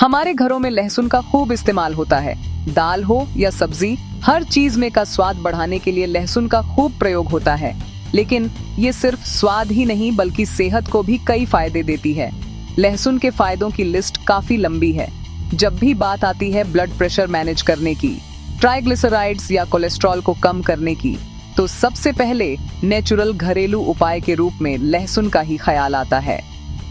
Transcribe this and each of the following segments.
हमारे घरों में लहसुन का खूब इस्तेमाल होता है। दाल हो या सब्जी, हर चीज में का स्वाद बढ़ाने के लिए लहसुन का खूब प्रयोग होता है। लेकिन ये सिर्फ स्वाद ही नहीं बल्कि सेहत को भी कई फायदे देती है। लहसुन के फायदों की लिस्ट काफी लंबी है। जब भी बात आती है ब्लड प्रेशर मैनेज करने की, ट्राइग्लिसराइड्स या कोलेस्ट्रॉल को कम करने की, तो सबसे पहले नेचुरल घरेलू उपाय के रूप में लहसुन का ही ख्याल आता है।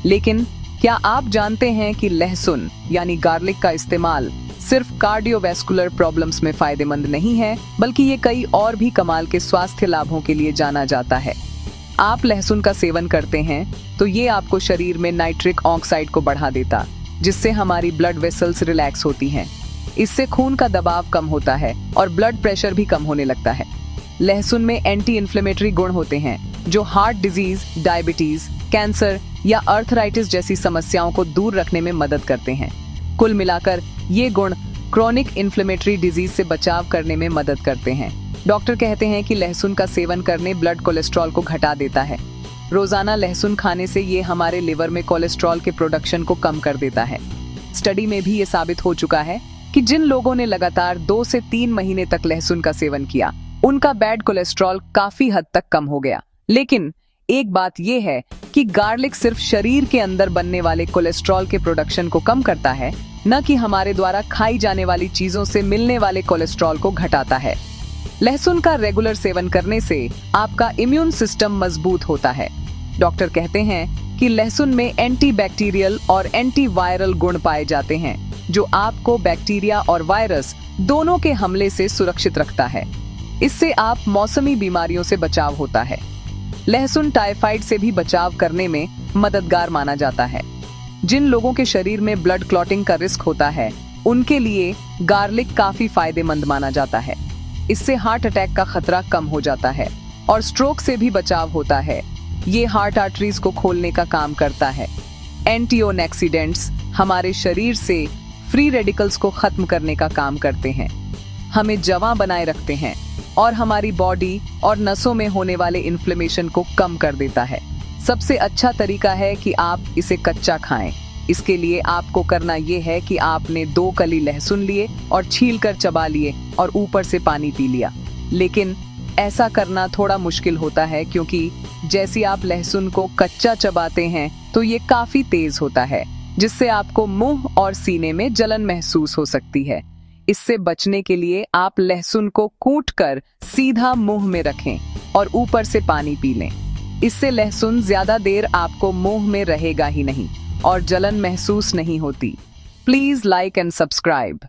लेकिन क्या आप जानते हैं कि लहसुन यानी गार्लिक का इस्तेमाल सिर्फ कार्डियोवैस्कुलर प्रॉब्लम्स में फायदेमंद नहीं है, बल्कि ये कई और भी कमाल के स्वास्थ्य लाभों के लिए जाना जाता है। आप लहसुन का सेवन करते हैं तो ये आपको शरीर में नाइट्रिक ऑक्साइड को बढ़ा देता, जिससे हमारी ब्लड वेसल्स रिलैक्स होती हैं। इससे खून का दबाव कम होता है और ब्लड प्रेशर भी कम होने लगता है। लहसुन में एंटी इन्फ्लेमेटरी गुण होते हैं जो हार्ट डिजीज, डायबिटीज, कैंसर या आर्थराइटिस जैसी समस्याओं को दूर रखने में मदद करते हैं। कुल मिलाकर ये गुण क्रोनिक इन्फ्लेमेटरी डिजीज से बचाव करने में मदद करते हैं। डॉक्टर कहते हैं कि लहसुन का सेवन करने ब्लड कोलेस्ट्रॉल को घटा देता है। रोजाना लहसुन खाने से ये हमारे लिवर में कोलेस्ट्रॉल के प्रोडक्शन को कम कर देता है। स्टडी में भी ये साबित हो चुका है कि जिन लोगों ने लगातार 2 से 3 महीने तक लहसुन का सेवन किया, उनका बैड कोलेस्ट्रॉल काफी हद तक कम हो गया। लेकिन एक बात यह है कि गार्लिक सिर्फ शरीर के अंदर बनने वाले कोलेस्ट्रॉल के प्रोडक्शन को कम करता है, न कि हमारे द्वारा खाई जाने वाली चीजों से मिलने वाले कोलेस्ट्रॉल को घटाता है। लहसुन का रेगुलर सेवन करने से आपका इम्यून सिस्टम मजबूत होता है। डॉक्टर कहते हैं कि लहसुन में एंटीबैक्टीरियल और एंटीवायरल गुण पाए जाते हैं, जो आपको बैक्टीरिया और वायरस दोनों के हमले से सुरक्षित रखता है। इससे आप मौसमी बीमारियों से बचाव होता है। लहसुन टाइफाइड से भी बचाव करने में मददगार माना जाता है। जिन लोगों के शरीर में ब्लड क्लॉटिंग का रिस्क होता है, उनके लिए गार्लिक काफी फायदेमंद माना जाता है। इससे हार्ट अटैक का खतरा कम हो जाता है और स्ट्रोक से भी बचाव होता है। ये हार्ट आर्टरीज को खोलने का काम करता है। एंटीऑक्सीडेंट्स हमारे शरीर से फ्री रेडिकल्स को खत्म करने का काम करते हैं, हमें जवां बनाए रखते हैं और हमारी बॉडी और नसों में होने वाले इन्फ्लेमेशन को कम कर देता है। सबसे अच्छा तरीका है कि आप इसे कच्चा खाएं। इसके लिए आपको करना ये है कि आपने 2 कली लहसुन लिए और छील कर चबा लिए और ऊपर से पानी पी लिया। लेकिन ऐसा करना थोड़ा मुश्किल होता है, क्योंकि जैसे आप लहसुन को कच्चा चबाते हैं तो ये काफी तेज होता है, जिससे आपको मुंह और सीने में जलन महसूस हो सकती है। इससे बचने के लिए आप लहसुन को कूटकर सीधा मुंह में रखें और ऊपर से पानी पी लें। इससे लहसुन ज्यादा देर आपको मुंह में रहेगा ही नहीं और जलन महसूस नहीं होती। Please like and subscribe.